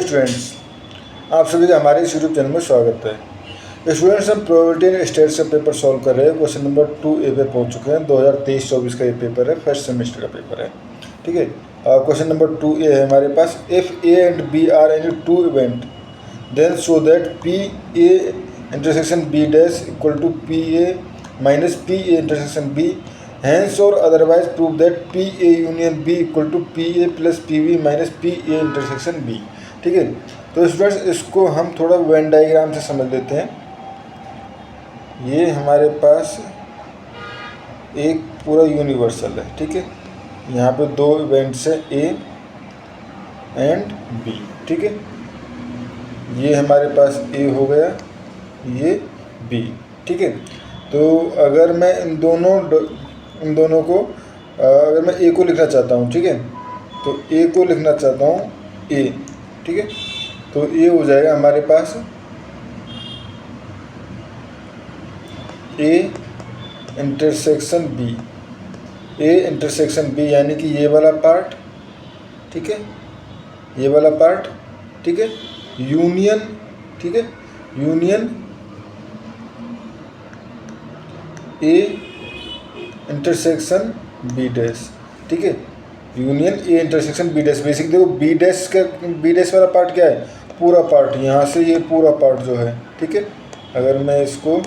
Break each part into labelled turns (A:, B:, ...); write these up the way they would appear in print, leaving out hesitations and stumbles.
A: Students, आप सभी का हमारे इस यूट्यूब चैनल में स्वागत है। स्टूडेंट्स, हम प्रोबेबिलिटी एंड स्टेट्स का पेपर सॉल्व कर रहे हैं। क्वेश्चन नंबर 2A पे पहुंच चुके हैं। 2023-24 का ये पेपर है, फर्स्ट सेमेस्टर का पेपर है। ठीक है, क्वेश्चन नंबर 2A है हमारे पास। If A and B are any two event then show that PA intersection B dash equal to PA minus PA intersection B, hence और otherwise prove that PA union B equal to PA plus PB minus PA intersection B। ठीक है, तो students इसको हम थोड़ा Venn diagram से समझ लेते हैं। ये हमारे पास एक पूरा यूनिवर्सल है। ठीक है, यहाँ पे दो इवेंट्स है A एंड B। ठीक है, ये हमारे पास A हो गया, ये B। ठीक है, तो अगर मैं इन दोनों को अगर मैं A को लिखना चाहता हूँ, ठीक है, तो A को लिखना चाहता हूँ A। ठीक है, तो ये हो जाएगा हमारे पास A intersection B, A intersection B यानी कि ये वाला पार्ट, ठीक है, ये वाला पार्ट, ठीक है, यूनियन, ठीक है, union A intersection B dash. ठीक है, union A intersection B dash. Basic देखो B डैश का, B डैश वाला पार्ट क्या है, पूरा पार्ट, यहाँ से ये पूरा पार्ट जो है, ठीक है, अगर मैं इसको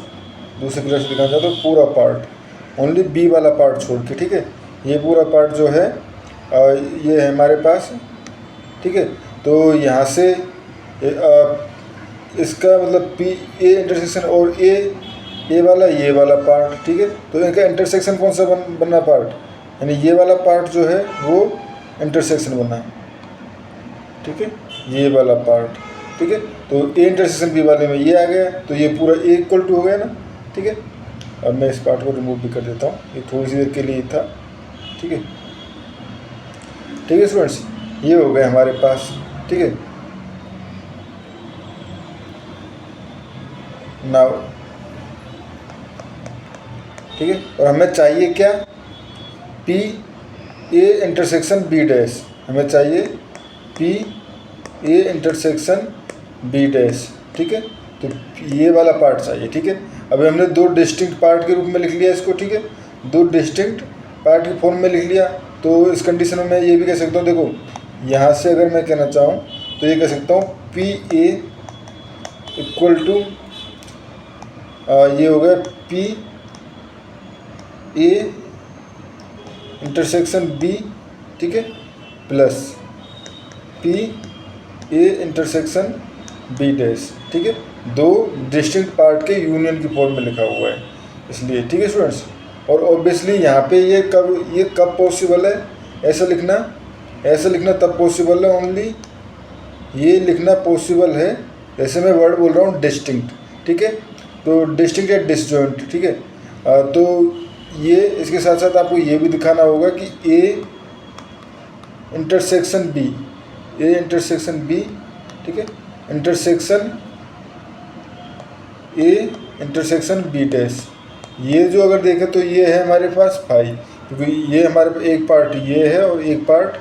A: दूसरे कलर से दिखाना चाहता हूँ, पूरा पार्ट ओनली B वाला पार्ट छोड़ के, ठीक है, ये पूरा पार्ट जो है ये है हमारे पास। ठीक है, तो यहाँ से इसका मतलब PA इंटरसेक्शन और A वाला, ये वाला पार्ट, ठीक है, तो इनका इंटरसेक्शन कौन सा बनना पार्ट, यानी ये वाला पार्ट जो है वो इंटरसेक्शन बना। ठीक है, ये वाला पार्ट, ठीक है, तो A इंटरसेक्शन B वाले में ये आ गया, तो ये पूरा A इक्वल टू हो गया ना। ठीक है, अब मैं इस पार्ट को रिमूव भी कर देता हूँ, ये थोड़ी सी देर के लिए था। ठीक है, ठीक है स्टूडेंट्स, ये हो गया हमारे पास। ठीक है, नाउ ठीक है, और हमें चाहिए क्या, PA इंटरसेक्शन B डैश, हमें चाहिए PA इंटरसेक्शन B डैश। ठीक है, तो ये वाला पार्ट चाहिए। ठीक है, अभी हमने दो डिस्टिंक्ट पार्ट के रूप में लिख लिया इसको। ठीक है, दो डिस्टिंक्ट पार्ट के फॉर्म में लिख लिया, तो इस कंडीशन में मैं ये भी कह सकता हूँ, देखो यहाँ से अगर मैं कहना चाहूँ तो ये कह सकता हूँ PA इक्वल टू ये हो गया PA इंटरसेक्शन B, ठीक है, plus PA intersection B dash. ठीक है, दो डिस्टिंक्ट पार्ट के यूनियन की फॉर्म में लिखा हुआ है इसलिए। ठीक है स्टूडेंट्स, और ऑब्वियसली यहाँ पे ये कब पॉसिबल है, ऐसा लिखना तब पॉसिबल है, ओनली ये लिखना पॉसिबल है, जैसे मैं वर्ड बोल रहा हूँ डिस्टिंक्ट। ठीक है, तो डिस्टिंक्ट या डिसजॉइंट। ठीक है, तो ये इसके साथ साथ आपको ये भी दिखाना होगा कि A इंटरसेक्शन B, ठीक है, intersection A intersection B dash. ये जो अगर देखें तो ये है हमारे पास फाई, क्योंकि ये हमारे पास एक पार्ट ये है और एक पार्ट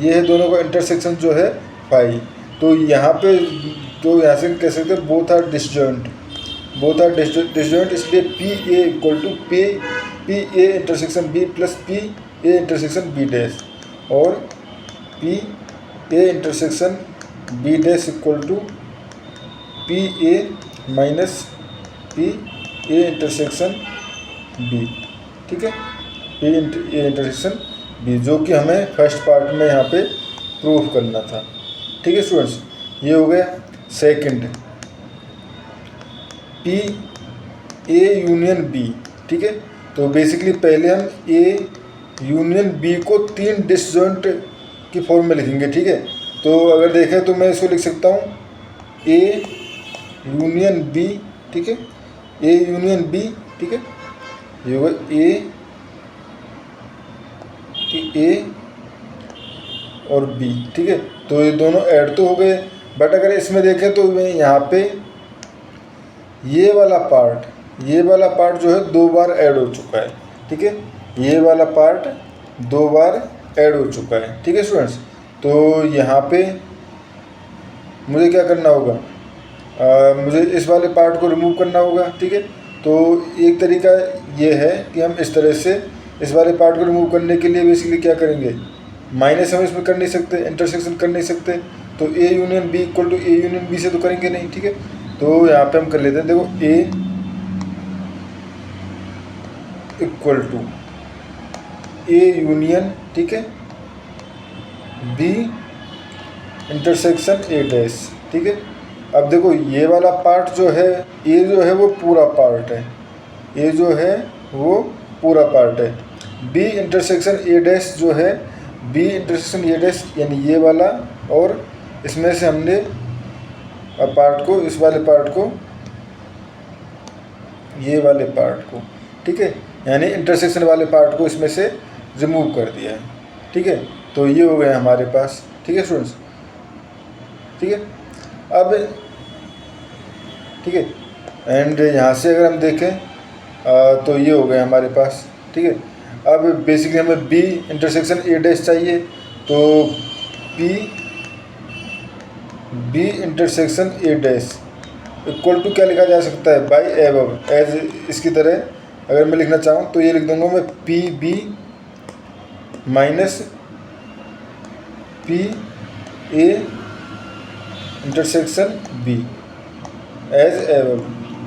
A: ये है, दोनों का इंटरसेक्शन जो है फाई। तो यहाँ पे तो यहाँ से कह सकते हैं बोथ आर डिसजॉइंट, इसलिए PA equal to PA intersection B plus PA intersection B dash, और PA intersection B dash equal to PA minus PA intersection B। ठीक है, PA इंटरसेक्शन B, जो कि हमें फर्स्ट पार्ट में यहाँ पे प्रूव करना था। ठीक है स्टूडेंट्स, ये हो गया। Second, PA union B। ठीक है, तो बेसिकली पहले हम A यूनियन B को तीन डिसजॉइंट की फॉर्म में लिखेंगे। ठीक है, तो अगर देखें तो मैं इसको लिख सकता हूँ A यूनियन B। ठीक है, A यूनियन B। ठीक है, ये होगा A और B। ठीक है, तो ये दोनों ऐड तो हो गए, बट अगर इसमें देखें तो यहाँ पे ये वाला पार्ट जो है दो बार ऐड हो चुका है। ठीक है, ये वाला पार्ट दो बार ऐड हो चुका है। ठीक है स्टूडेंट्स, तो यहाँ पे मुझे क्या करना होगा, मुझे इस वाले पार्ट को रिमूव करना होगा। ठीक है, तो एक तरीका ये है कि हम इस तरह से इस वाले पार्ट को रिमूव करने के लिए बेसिकली क्या करेंगे, माइनस हम इसमें कर नहीं सकते, इंटरसेक्शन कर नहीं सकते, तो A union B equal to A union B से तो करेंगे नहीं। ठीक है, तो यहाँ पे हम कर लेते हैं, देखो ए इक्वल टू ए यूनियन, ठीक है, बी इंटरसेक्शन ए डैश। ठीक है, अब देखो ये वाला पार्ट जो है, ए जो है वो पूरा पार्ट है, ए जो है वो पूरा पार्ट है। बी इंटरसेक्शन ए डैश जो है, बी इंटरसेक्शन ए डैश यानी ये वाला, और इसमें से हमने पार्ट को, इस वाले पार्ट को, ये वाले पार्ट को, ठीक है, यानी इंटरसेक्शन वाले पार्ट को इसमें से रिमूव कर दिया है। ठीक है, तो ये हो गया हमारे पास। ठीक है स्टूडेंट्स, ठीक है, अब ठीक है, एंड यहाँ से अगर हम देखें तो ये हो गया हमारे पास। ठीक है, अब बेसिकली हमें बी इंटरसेक्शन ए डैश चाहिए, तो B intersection A dash equal to क्या लिखा जा सकता है, बाई एबव, एज इसकी तरह अगर मैं लिखना चाहूँ तो ये लिख दूंगा मैं P B minus P A intersection B as above.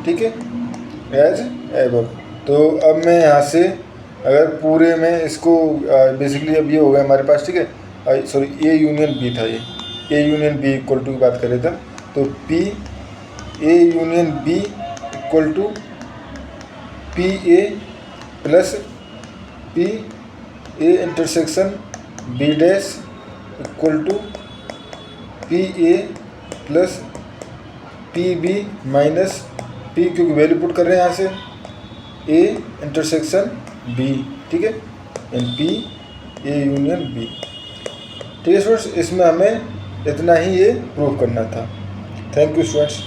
A: ठीक है, एज एबव। तो अब मैं यहाँ से अगर पूरे में इसको बेसिकली अब ये हो गया हमारे पास। ठीक है, सॉरी ए यूनियन बी था, ये A union B equal to की बात कर रहे थे, तो P A union B equal to P A plus P A intersection B dash equal to P A plus P B minus P, क्योंकि value put कर रहे हैं यहाँ से, ए इंटरसेक्शन बी। ठीक है, and P A union B. ठीक है स्टूडेंट्स, इसमें हमें इतना ही ये प्रूव करना था। Thank you students.